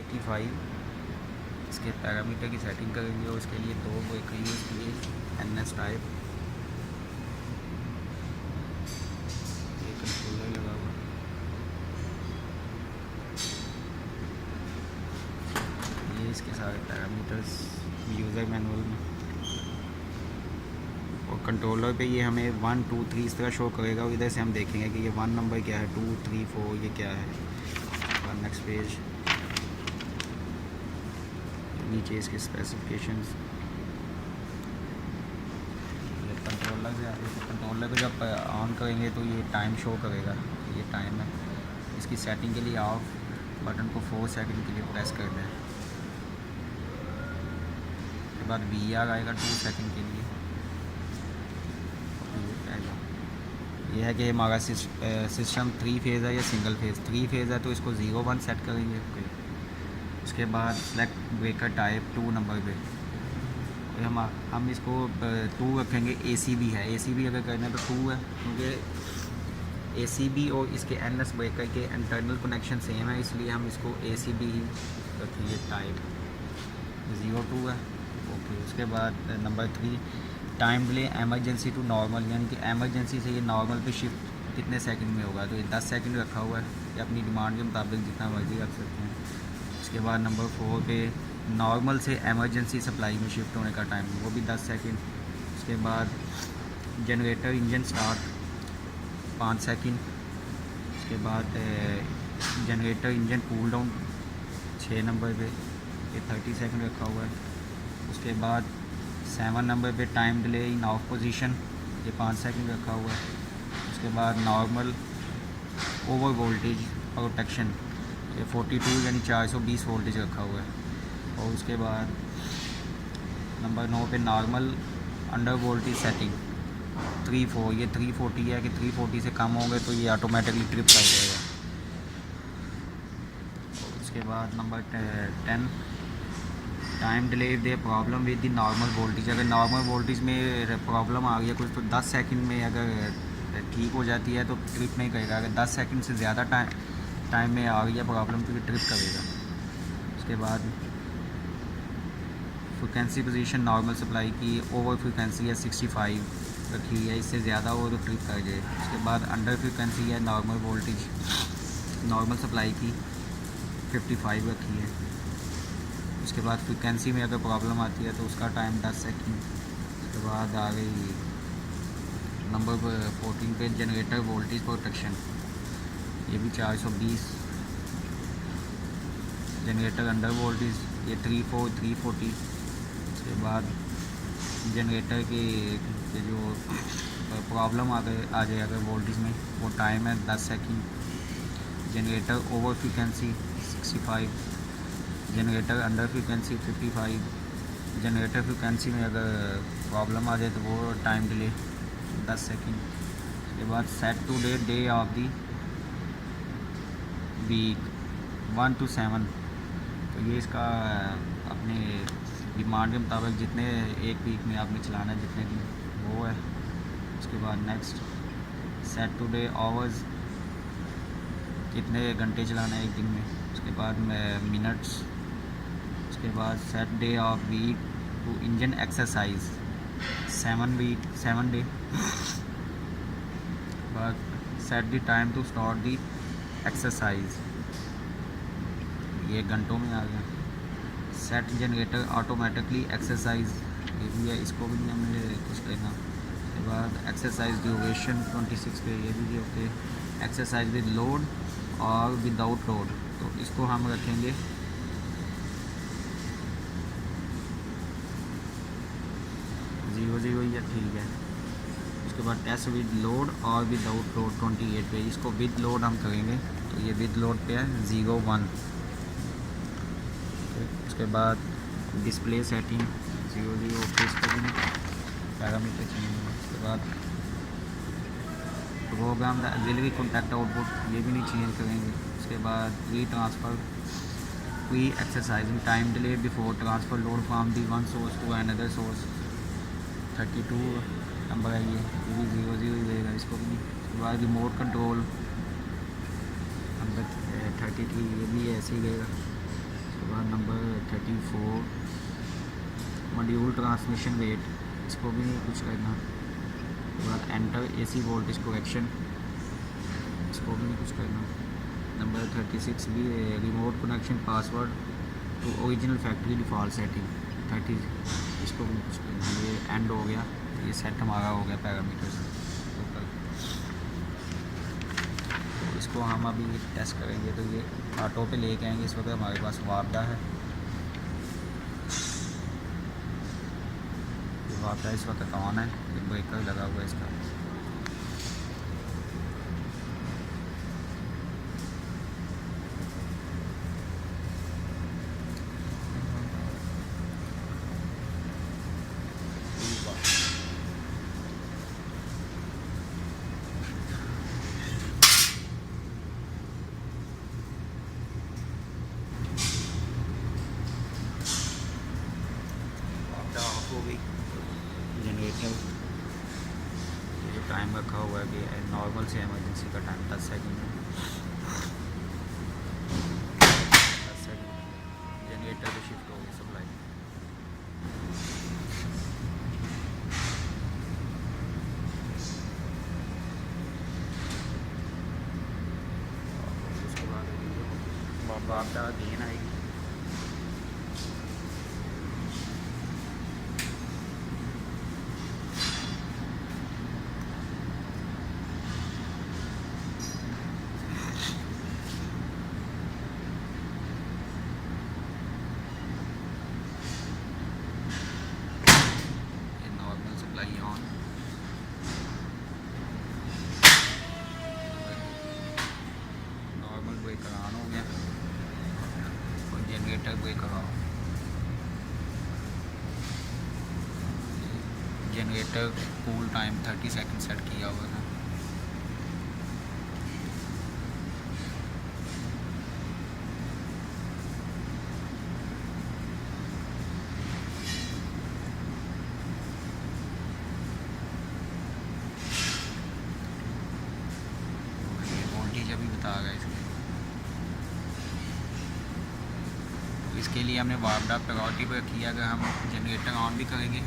55। इसके पैरामीटर की सेटिंग करेंगे और इसके लिए दो वो एक इसके लिए NS टाइप, ये कंट्रोलर लगा हुआ, ये इसके सारे पैरामीटर्स यूज़र मैनुअल में। और कंट्रोलर पे ये हमें 1 2 3 इस तरह शो करेगा और इधर से हम देखेंगे कि ये 1 नंबर क्या है, 2 3 4 ये क्या है। और नेक्स्ट पेज, नीचे इसके स्पेसिफिकेशंस। ये कंट्रोलर से आगे, तो कंट्रोलर को जब ऑन करेंगे तो ये टाइम शो करेगा, ये टाइम है। इसकी सेटिंग के लिए ऑफ बटन को 4 सेकंड के लिए प्रेस कर दें, उसके बाद VR आएगा 2 सेकंड के लिए। ये है कि हमारा सिस्टम 3 फेज़ है या सिंगल फेज़। 3 फेज़ है तो इसको 0 1 सेट करेंगे। उसके बाद सेलेक्ट ब्रेकर टाइप 2 नंबर पे हम इसको 2 रखेंगे। ACB है, ACB अगर करना है तो 2 है, क्योंकि ACB और इसके NS ब्रेकर के इंटरनल कनेक्शन सेम है, इसलिए हम इसको ACB ही रखेंगे। टाइप 0 2 है, ओके। उसके बाद number 3 time delay emergency to normal, यानी कि एमरजेंसी से ये नॉर्मल पे शिफ्ट कितने सेकंड में होगा, तो ये 10 सेकंड रखा हुआ है, ये अपनी डिमांड के मुताबिक जितना मर्जी रख सकते हैं। उसके बाद नंबर 4 पे नॉर्मल से एमरजेंसी सप्लाई में शिफ्ट होने का टाइम, वो भी 10 सेकंड। उसके बाद जनरेटर इंजन स्टार्ट 5 सेकंड। उसके बाद generator engine cool down 6 number पे, ये 30 सेकंड रखा हुआ है। उसके बाद 7 नंबर पे time delay in of position, ये 5 सेकंड रखा हुआ है। उसके बाद नॉर्मल ओवर वोल्टेज प्रोटेक्शन, ये 42 यानी 420 वोल्टेज रखा हुआ है। और उसके बाद नंबर 9 पे नॉर्मल अंडर वोल्टेज सेटिंग 3 4, ये 340 है कि 340 से कम होंगे तो ये ऑटोमेटिकली ट्रिप कर जाएगा। उसके बाद number 10 time delay they problem with the normal voltage, अगर नॉर्मल वोल्टेज में प्रॉब्लम आ गई है कुछ तो 10 सेकंड में अगर ठीक हो जाती है तो ट्रिप नहीं करेगा। अगर 10 सेकंड से ज़्यादा टाइम में आ गई है प्रॉब्लम तो ये ट्रिप करेगा। उसके बाद फ्रिक्वेंसी पोजीशन नॉर्मल सप्लाई की ओवर फ्रिक्वेंसी है 65 रखी है, इससे ज़्यादा हो तो ट्रिप कर जाए। उसके बाद अंडर फ्रिक्वेंसी है नॉर्मल वोल्टेज नॉर्मल सप्लाई की 55 रखी है। उसके बाद फ्रिक्वेंसी में अगर प्रॉब्लम आती है तो उसका टाइम 10 सेकंड। उसके बाद आ गई नंबर 14 पे जनरेटर वोल्टेज प्रोटेक्शन, ये भी 420। जनरेटर अंडर वोल्टेज ये 34 340। उसके बाद जनरेटर के जो प्रॉब्लम आ जाए अगर वोल्टेज में, वो टाइम है 10 second. Generator over frequency 65, generator under frequency 55। Generator frequency में अगर प्रॉब्लम आ जाए तो वो टाइम डिले 10 सेकंड। उसके बाद set to day of the week 1 to 7, तो ये इसका अपने डिमांड के मुताबिक जितने एक वीक में आपने चलाना है जितने दिन वो है। उसके बाद next set to day hours, कितने घंटे चलाना है एक दिन में। उसके बाद मिनट्स। उसके बाद set day of week to engine exercise 7 day. बाद set the time to start the exercise, ये घंटों में आ गया। सेट जनरेटर ऑटोमेटिकली एक्सरसाइज, ये भी है, इसको भी नहीं हमने कुछ करना। उसके बाद एक्सरसाइज ड्यूरेशन 26 पे, ये भी ओके। एक्सरसाइज विद लोड और विदाउट लोड, तो इसको हम रखेंगे 00 या ठीक है। उसके बाद टेस्ट विद लोड और विदाउट लोड 28 पे, इसको विद लोड हम करेंगे तो ये विद लोड पे है 01। उसके बाद डिस्प्ले सेटिंग 00 पे, इसको भी पैरामीटर चेंज। उसके बाद प्रोग्राम ऑक्सिलरी कॉन्टैक्ट आउटपुट, ये भी नहीं चेंज करेंगे। उसके बाद pre transfer pre exercising time delay before transfer load from the one source to another source 32 number है, ये भी 00 ही रहेगा, इसको भी नहीं। उसके बाद रिमोट कंट्रोल नंबर 33, ये भी ऐसे ही रहेगा। उसके 34 मॉड्यूल ट्रांसमिशन वेट, इसको भी नहीं कुछ करना। उसके बाद एंटर AC वोल्टेज करेक्शन, इसको भी नहीं कुछ करना। नंबर 36 भी remote connection password to original factory default setting 30, इसको भी नहीं कुछ करना। ये एंड हो गया, ये सेट हमारा हो गया पैरामीटर्स टोटल। तो इसको हम अभी टेस्ट करेंगे, तो ये ऑटो पे लेके आएंगे। इस वक्त हमारे पास वापडा है, वापडा इस वक्त ऑन है, ये ब्रेकर लगा हुआ है इसका। हो गई जनरेटर, ये जो टाइम रखा हुआ है कि नॉर्मल से इमरजेंसी का टाइम 10 सेकंड है। 10 सेकंड जनरेटर पे शिफ्ट हो गई सप्लाई। उसके बाद वापडा गेन आएगी। नॉर्मल ब्रेकर ऑन हो गया और generator breaker of. Generator cool time 30 second set किया हुआ है। वोल्टेज अभी बता रहा है इसके लिए हमने वापडा प्रायोरिटी पर किया। अगर हम जनरेटर ऑन भी करेंगे